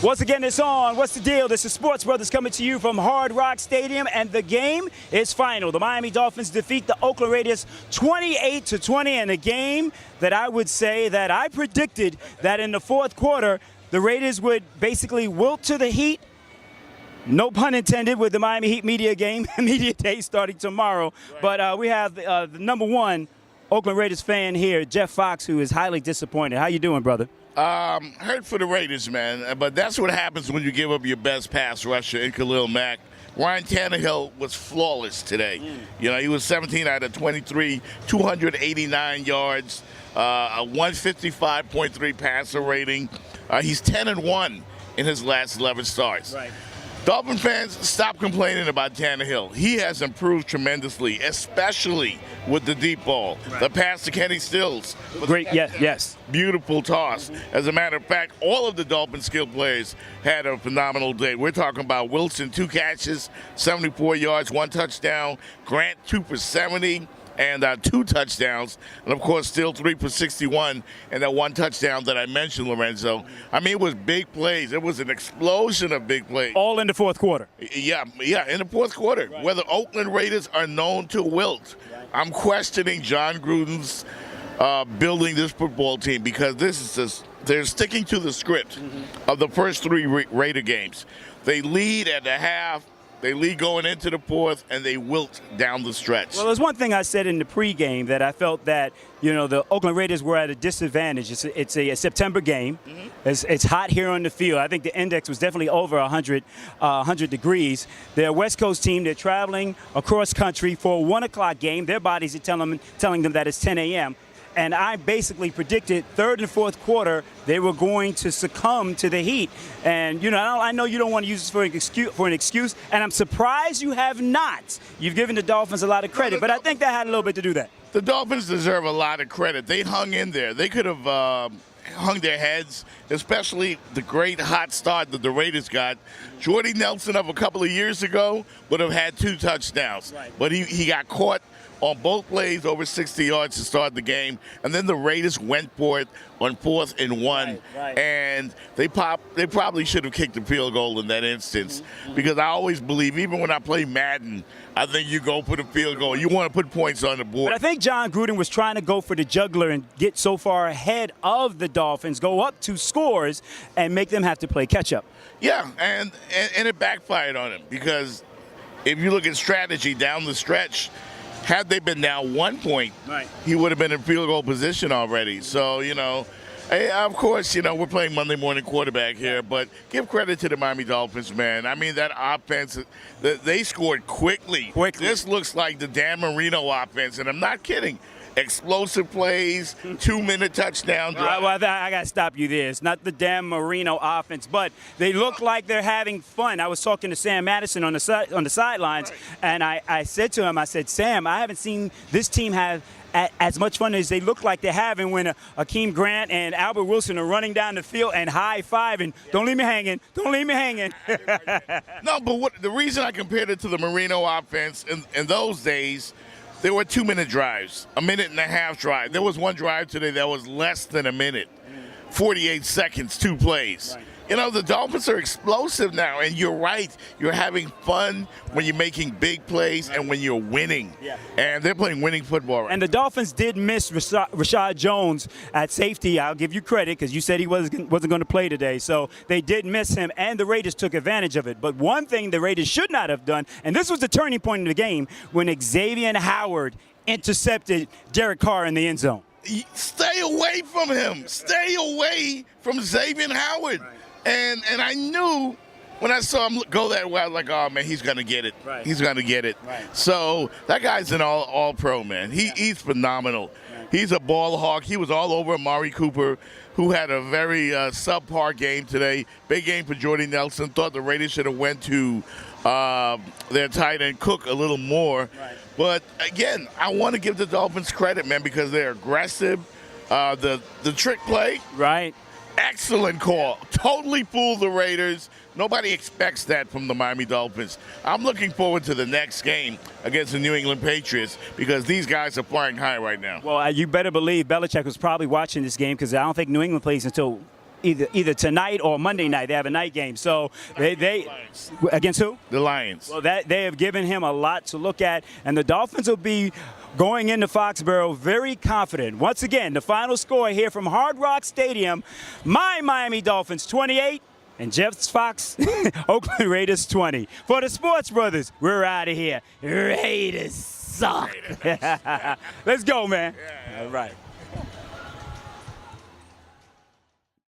Once again, it's on. What's the deal? This is Sports Brothers coming to you from Hard Rock Stadium, and the game is final. The Miami Dolphins defeat the Oakland Raiders 28-20 in a game that I would say that I predicted that in the fourth quarter, the Raiders would basically wilt to the Heat. No pun intended with the Miami Heat media day starting tomorrow. Right. But we have the number one Oakland Raiders fan here, Jeff Fox, who is highly disappointed. How you doing, brother? Hurt for the Raiders, man. But that's what happens when you give up your best pass rusher in Khalil Mack. Ryan Tannehill was flawless today. You know, he was 17 out of 23, 289 yards, a 155.3 passer rating. He's 10-1 in his last 11 starts. Right. Dolphin fans, stop complaining about Tannehill. He has improved tremendously, especially with the deep ball. Right. The pass to Kenny Stills. Great, yes. Beautiful toss. As a matter of fact, all of the Dolphin skill players had a phenomenal day. We're talking about Wilson, 2 catches, 74 yards, 1 touchdown. Grant, 2 for 70. And 2 touchdowns, and of course, still 3 for 61, and that 1 touchdown that I mentioned, Lorenzo. I mean, it was big plays. It was an explosion of big plays. All in the fourth quarter. Yeah, in the fourth quarter. Right. Where the Oakland Raiders are known to wilt. Right. I'm questioning John Gruden's building this football team because they're sticking to the script of the first 3 Raider games. They lead at the half. They lead going into the fourth, and they wilt down the stretch. Well, there's one thing I said in the pregame that I felt that, you know, the Oakland Raiders were at a disadvantage. It's a September game. It's hot here on the field. I think the index was definitely over 100 degrees. They're a West Coast team. They're traveling across country for a 1 o'clock game. Their bodies are telling them that it's 10 a.m., and I basically predicted third and fourth quarter they were going to succumb to the Heat. And, you know, I know you don't want to use this for an excuse, and I'm surprised you have not. You've given the Dolphins a lot of credit, but I think that had a little bit to do that. The Dolphins deserve a lot of credit. They hung in there. They could have hung their heads, especially the great hot start that the Raiders got. Jordy Nelson of a couple of years ago would have had 2 touchdowns, but he got caught on both plays over 60 yards to start the game, and then the Raiders went for it on 4th and 1, and they probably should have kicked the field goal in that instance because I always believe, even when I play Madden, I think you go for the field goal. You want to put points on the board. But I think John Gruden was trying to go for the juggler and get so far ahead of the Dolphins, go up 2 scores, and make them have to play catch-up. Yeah, and it backfired on him because if you look at strategy down the stretch, had they been down 1 point, he would have been in field goal position already. So, you know, of course, you know, we're playing Monday morning quarterback here, but give credit to the Miami Dolphins, man. I mean, that offense, they scored quickly. This looks like the Dan Marino offense, and I'm not kidding. Explosive plays, 2-minute touchdown drive. Well, I got to stop you there. It's not the Dan Marino offense, but they look like they're having fun. I was talking to Sam Madison on the sidelines, and I said to him, I said, Sam, I haven't seen this team have as much fun as they look like they're having when Akeem Grant and Albert Wilson are running down the field and high-fiving. Don't leave me hanging. Don't leave me hanging. No, but the reason I compared it to the Marino offense in those days, there were 2-minute drives, a 1.5-minute drive. There was one drive today that was less than a minute, 48 seconds, 2 plays. Right. You know, the Dolphins are explosive now, and you're right. You're having fun when you're making big plays and when you're winning. Yeah. And they're playing winning football right. And the Dolphins did miss Rashad Jones at safety. I'll give you credit because you said he wasn't going to play today. So they did miss him, and the Raiders took advantage of it. But one thing the Raiders should not have done, and this was the turning point in the game, when Xavier Howard intercepted Derek Carr in the end zone. Stay away from him. Stay away from Xavier Howard. Right. And I knew when I saw him go that way, I was like, oh, man, he's going to get it. Right. He's going to get it. Right. So that guy's an all-pro, man. He's phenomenal. Right. He's a ball hawk. He was all over Amari Cooper, who had a very subpar game today. Big game for Jordy Nelson. Thought the Raiders should have went to their tight end Cook a little more. Right. But, again, I want to give the Dolphins credit, man, because they're aggressive. The trick play. Right. Excellent call. Totally fooled the Raiders. Nobody expects that from the Miami Dolphins. I'm looking forward to the next game against the New England Patriots because these guys are flying high right now. Well, you better believe Belichick was probably watching this game because I don't think New England plays until either tonight or Monday night. They have a night game. So they against who? The Lions. Well, that they have given him a lot to look at, and the Dolphins will be going into Foxborough very confident. Once again, the final score here from Hard Rock Stadium: my Miami Dolphins 28 and Jeff Fox Oakland Raiders 20. For the Sports Brothers, we're out of here. Raiders suck. Let's go, man. Yeah. All right.